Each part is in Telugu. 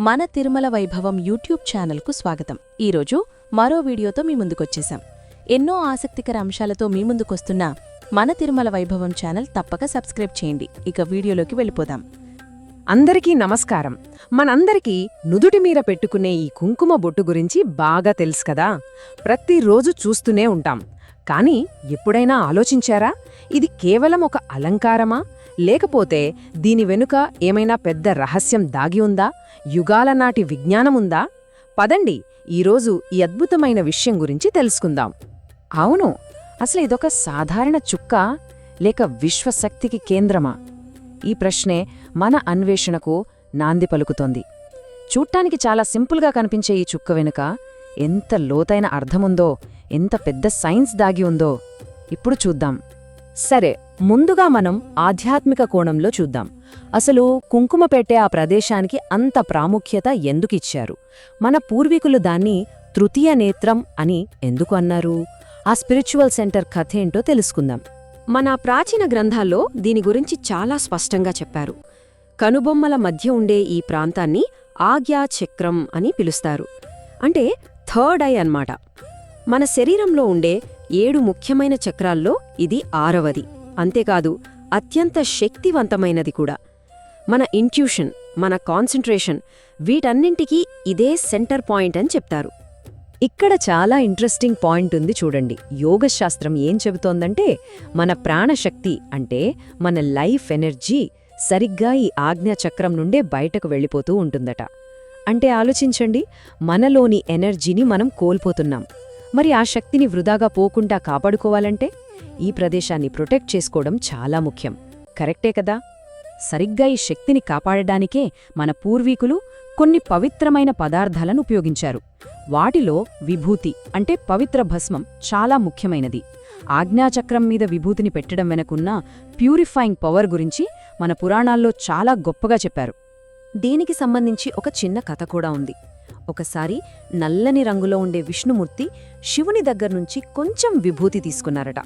మన తిరుమల వైభవం యూట్యూబ్ ఛానల్కు స్వాగతం. ఈరోజు మరో వీడియోతో మీ ముందుకొచ్చేశాం. ఎన్నో ఆసక్తికర అంశాలతో మీ ముందుకొస్తున్న మన తిరుమల వైభవం ఛానల్ తప్పక సబ్స్క్రైబ్ చేయండి. ఇక వీడియోలోకి వెళ్ళిపోదాం. అందరికీ నమస్కారం. మనందరికీ నుదుటి మీద పెట్టుకునే ఈ కుంకుమ బొట్టు గురించి బాగా తెలుసు కదా. ప్రతిరోజు చూస్తూనే ఉంటాం. కానీ ఎప్పుడైనా ఆలోచించారా, ఇది కేవలం ఒక అలంకారమా, లేకపోతే దీని వెనుక ఏమైనా పెద్ద రహస్యం దాగి ఉందా, యుగాల నాటి విజ్ఞానముందా? పదండి, ఈరోజు ఈ అద్భుతమైన విషయం గురించి తెలుసుకుందాం. అవును, అసలు ఇదొక సాధారణ చుక్క లేక విశ్వశక్తికి కేంద్రమా? ఈ ప్రశ్నే మన అన్వేషణకు నాంది పలుకుతోంది. చూడ్డానికి చాలా సింపుల్గా కనిపించే ఈ చుక్క వెనుక ఎంత లోతైన అర్థముందో, ఎంత పెద్ద సైన్స్ దాగి ఉందో ఇప్పుడు చూద్దాం. సరే, ముందుగా మనం ఆధ్యాత్మిక కోణంలో చూద్దాం. అసలు కుంకుమ పెట్టే ఆ ప్రదేశానికి అంత ప్రాముఖ్యత ఎందుకిచ్చారు? మన పూర్వీకులు దాన్ని తృతీయ నేత్రం అని ఎందుకు అన్నారు? ఆ స్పిరిచువల్ సెంటర్ కథేంటో తెలుసుకుందాం. మన ప్రాచీన గ్రంథాల్లో దీని గురించి చాలా స్పష్టంగా చెప్పారు. కనుబొమ్మల మధ్య ఉండే ఈ ప్రాంతాన్ని ఆజ్ఞాచక్రం అని పిలుస్తారు. అంటే థర్డ్ ఐ అన్నమాట. మన శరీరంలో ఉండే 7 ముఖ్యమైన చక్రాల్లో ఇది 6వది. అంతేకాదు, అత్యంత శక్తివంతమైనది కూడా. మన ఇంట్యూషన్, మన కాన్సంట్రేషన్, వీటన్నింటికీ ఇదే సెంటర్ పాయింట్ అని చెప్తారు. ఇక్కడ చాలా ఇంట్రెస్టింగ్ పాయింట్ ఉంది చూడండి. యోగశాస్త్రం ఏం చెబుతోందంటే, మన ప్రాణశక్తి అంటే మన లైఫ్ ఎనర్జీ సరిగ్గా ఈ ఆజ్ఞాచక్రం నుండే బయటకు వెళ్ళిపోతూ ఉంటుందట. అంటే ఆలోచించండి, మనలోని ఎనర్జీని మనం కోల్పోతున్నాం. మరి ఆ శక్తిని వృధాగా పోకుండా కాపాడుకోవాలంటే ఈ ప్రదేశాన్ని ప్రొటెక్ట్ చేసుకోవడం చాలా ముఖ్యం. కరెక్టే కదా? సరిగ్గా ఈ శక్తిని కాపాడడానికే మన పూర్వీకులు కొన్ని పవిత్రమైన పదార్థాలను ఉపయోగించారు. వాటిలో విభూతి అంటే పవిత్ర భస్మం చాలా ముఖ్యమైనది. ఆజ్ఞాచక్రం మీద విభూతిని పెట్టడం వెనకున్న ప్యూరిఫైయింగ్ పవర్ గురించి మన పురాణాల్లో చాలా గొప్పగా చెప్పారు. దీనికి సంబంధించి ఒక చిన్న కథ కూడా ఉంది. ఒకసారి నల్లని రంగులో ఉండే విష్ణుమూర్తి శివుని దగ్గర్నుంచి కొంచెం విభూతి తీసుకున్నారట.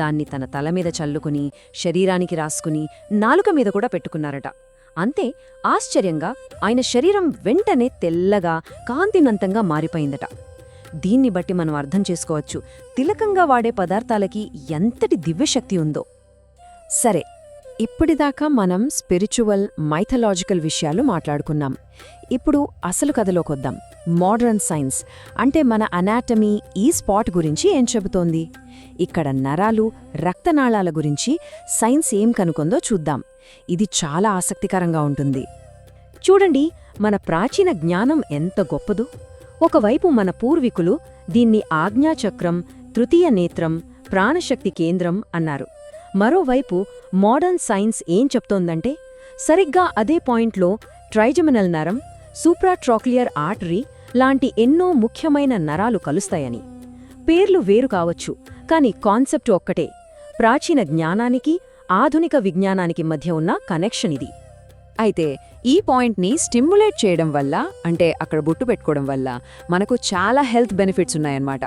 దాన్ని తన తలమీద చల్లుకుని, శరీరానికి రాసుకుని, నాలుక మీద కూడా పెట్టుకున్నారట. అంతే, ఆశ్చర్యంగా ఆయన శరీరం వెంటనే తెల్లగా, కాంతినంతంగా మారిపోయిందట. దీన్ని బట్టి మనం అర్థం చేసుకోవచ్చు, తిలకంగా వాడే పదార్థాలకి ఎంతటి దివ్యశక్తి ఉందో. సరే, ఇప్పటిదాకా మనం స్పిరిచువల్, మైథలాజికల్ విషయాలు మాట్లాడుకున్నాం. ఇప్పుడు అసలు కథలోకొద్దాం. మోడర్న్ సైన్స్ అంటే మన అనాటమీ ఈ స్పాట్ గురించి ఏం చెబుతోంది? ఇక్కడ నరాలు, రక్తనాళాల గురించి సైన్స్ ఏం కనుకొందో చూద్దాం. ఇది చాలా ఆసక్తికరంగా ఉంటుంది. చూడండి, మన ప్రాచీన జ్ఞానం ఎంత గొప్పదో. ఒకవైపు మన పూర్వీకులు దీన్ని ఆజ్ఞాచక్రం, తృతీయ నేత్రం, ప్రాణశక్తి కేంద్రం అన్నారు. మరోవైపు మోడర్న్ సైన్స్ ఏం చెప్తోందంటే, సరిగ్గా అదే పాయింట్లో ట్రైజమినల్ నరం, సూప్రాట్రాక్లియర్ ఆర్టరీ లాంటి ఎన్నో ముఖ్యమైన నరాలు కలుస్తాయని. పేర్లు వేరు కావచ్చు, కాని కాన్సెప్ట్ ఒక్కటే. ప్రాచీన జ్ఞానానికి, ఆధునిక విజ్ఞానానికి మధ్య ఉన్న కనెక్షన్ ఇది. అయితే ఈ పాయింట్ని స్టిమ్యులేట్ చేయడం వల్ల, అంటే అక్కడ బొట్టు పెట్టుకోవడం వల్ల మనకు చాలా హెల్త్ బెనిఫిట్స్ ఉన్నాయన్నమాట.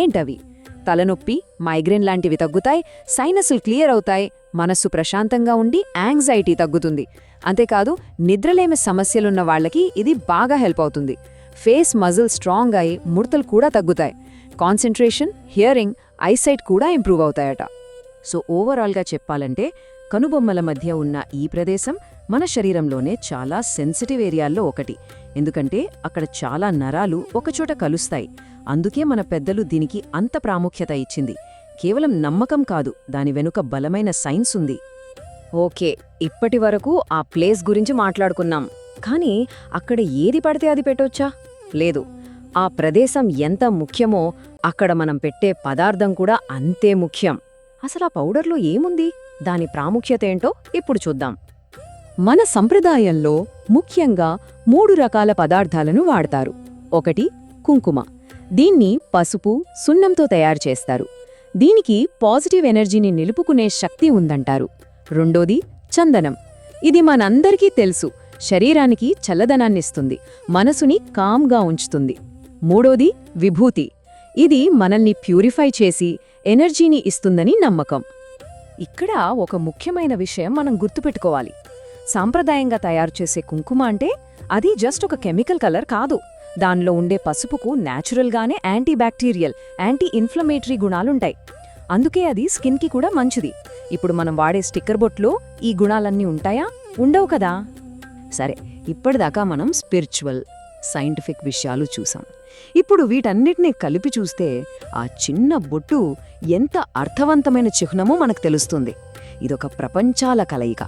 ఏంటవి? తలనొప్పి, మైగ్రేన్ లాంటివి తగ్గుతాయి, సైనస్లు క్లియర్ అవుతాయి, మనస్సు ప్రశాంతంగా ఉండి యాంగ్జైటీ తగ్గుతుంది. అంతేకాదు, నిద్రలేమి సమస్యలున్న వాళ్లకి ఇది బాగా హెల్ప్ అవుతుంది. ఫేస్ మజిల్ స్ట్రాంగ్ అయి ముడతలు కూడా తగ్గుతాయి. కాన్సంట్రేషన్, హియరింగ్, ఐసైట్ కూడా ఇంప్రూవ్ అవుతాయట. సో ఓవరాల్గా చెప్పాలంటే, కనుబొమ్మల మధ్య ఉన్న ఈ ప్రదేశం మన శరీరంలోనే చాలా సెన్సిటివ్ ఏరియాల్లో ఒకటి. ఎందుకంటే అక్కడ చాలా నరాలు ఒకచోట కలుస్తాయి. అందుకే మన పెద్దలు దీనికి అంత ప్రాముఖ్యత ఇచ్చింది. కేవలం నమ్మకం కాదు, దాని వెనుక బలమైన సైన్స్ ఉంది. ఓకే, ఇప్పటి వరకు ఆ ప్లేస్ గురించి మాట్లాడుకున్నాం. కానీ అక్కడ ఏది పడితే అది పెట్టొచ్చా? లేదు. ఆ ప్రదేశం ఎంత ముఖ్యమో అక్కడ మనం పెట్టే పదార్థం కూడా అంతే ముఖ్యం. అసలు ఆ పౌడర్లో ఏముంది? దాని ప్రాముఖ్యత ఏంటో ఇప్పుడు చూద్దాం. మన సంప్రదాయంలో ముఖ్యంగా 3 రకాల పదార్థాలను వాడతారు. ఒకటి కుంకుమ. దీన్ని పసుపు, సున్నంతో తయారు చేస్తారు. దీనికి పాజిటివ్ ఎనర్జీని నిలుపుకునే శక్తి ఉందంటారు. రెండోది చందనం. ఇది మనందరికీ తెలుసు, శరీరానికి చల్లదనాన్నిస్తుంది, మనసుని కామ్గా ఉంచుతుంది. మూడోది విభూతి. ఇది మనల్ని ప్యూరిఫై చేసి ఎనర్జీని ఇస్తుందని నమ్మకం. ఇక్కడ ఒక ముఖ్యమైన విషయం మనం గుర్తుపెట్టుకోవాలి. సాంప్రదాయంగా తయారు చేసే కుంకుమ అంటే అది జస్ట్ ఒక కెమికల్ కలర్ కాదు. దానిలో ఉండే పసుపుకు న్యాచురల్గానే యాంటీబ్యాక్టీరియల్, యాంటీ ఇన్ఫ్లమేటరీ గుణాలుంటాయి. అందుకే అది స్కిన్కి కూడా మంచిది. ఇప్పుడు మనం వాడే స్టిక్కర్ బొట్లో ఈ గుణాలన్నీ ఉంటాయా? ఉండవు కదా. సరే, ఇప్పటిదాకా మనం స్పిరిచువల్, సైంటిఫిక్ విషయాలు చూసాం. ఇప్పుడు వీటన్నిటినీ కలిపి చూస్తే ఆ చిన్న బొట్టు ఎంత అర్థవంతమైన చిహ్నమో మనకు తెలుస్తుంది. ఇదొక ప్రపంచాల కలయిక.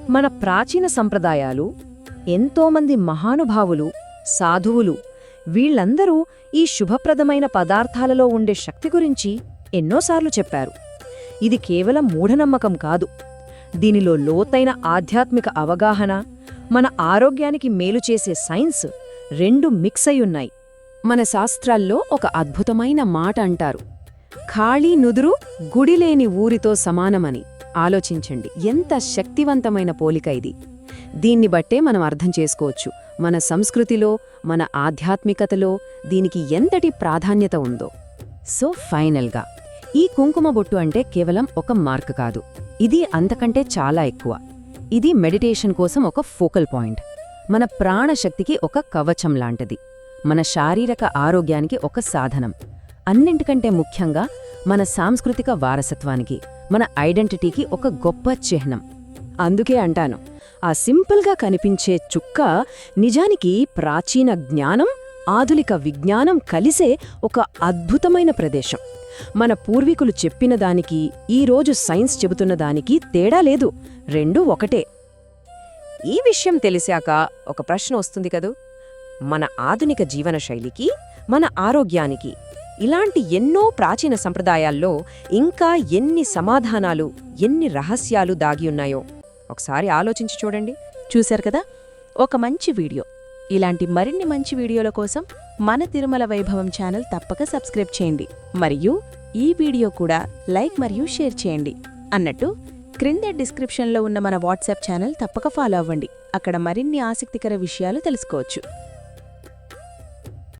మన ప్రాచీన సంప్రదాయాలు, ఎంతోమంది మహానుభావులు, సాధువులు, వీళ్లందరూ ఈ శుభప్రదమైన పదార్థాలలో ఉండే శక్తి గురించి ఎన్నోసార్లు చెప్పారు. ఇది కేవలం మూఢనమ్మకం కాదు. దీనిలో లోతైన ఆధ్యాత్మిక అవగాహన, మన ఆరోగ్యానికి మేలు చేసే సైన్స్ రెండు మిక్స్ అయ్యున్నాయి. మన శాస్త్రాల్లో ఒక అద్భుతమైన మాట అంటారు, ఖాళీ నుదురు గుడిలేని ఊరితో సమానమని. ఆలోచించండి, ఎంత శక్తివంతమైన పోలిక ఇది. దీన్ని బట్టే మనం అర్థం చేసుకోవచ్చు మన సంస్కృతిలో, మన ఆధ్యాత్మికతలో దీనికి ఎంతటి ప్రాధాన్యత ఉందో. సో ఫైనల్గా, ఈ కుంకుమ బొట్టు అంటే కేవలం ఒక మార్క్ కాదు. ఇది అంతకంటే చాలా ఎక్కువ. ఇది మెడిటేషన్ కోసం ఒక ఫోకల్ పాయింట్, మన ప్రాణశక్తికి ఒక కవచం లాంటిది, మన శారీరక ఆరోగ్యానికి ఒక సాధనం, అన్నింటికంటే ముఖ్యంగా మన సాంస్కృతిక వారసత్వానికి, మన ఐడెంటిటీకి ఒక గొప్ప చిహ్నం. అందుకే అంటాను, ఆ సింపుల్గా కనిపించే చుక్క నిజానికి ప్రాచీన జ్ఞానం, ఆధునిక విజ్ఞానం కలిసే ఒక అద్భుతమైన ప్రదేశం. మన పూర్వీకులు చెప్పిన దానికి, ఈరోజు సైన్స్ చెబుతున్న దానికి తేడా లేదు, రెండూ ఒకటే. ఈ విషయం తెలిసాక ఒక ప్రశ్న వస్తుంది కదూ, మన ఆధునిక జీవనశైలికి, మన ఆరోగ్యానికి ఇలాంటి ఎన్నో ప్రాచీన సంప్రదాయాల్లో ఇంకా ఎన్ని సమాధానాలు, ఎన్ని రహస్యాలు దాగి ఉన్నాయో ఒకసారి ఆలోచించి చూడండి. చూశారు కదా, ఒక మంచి వీడియో. ఇలాంటి మరిన్ని మంచి వీడియోల కోసం మన తిరుమల వైభవం ఛానల్ తప్పక సబ్స్క్రైబ్ చేయండి. మరియు ఈ వీడియో కూడా లైక్ మరియు షేర్ చేయండి. అన్నట్టు క్రింద డిస్క్రిప్షన్లో ఉన్న మన వాట్సాప్ ఛానల్ తప్పక ఫాలో అవ్వండి. అక్కడ మరిన్ని ఆసక్తికర విషయాలు తెలుసుకోవచ్చు.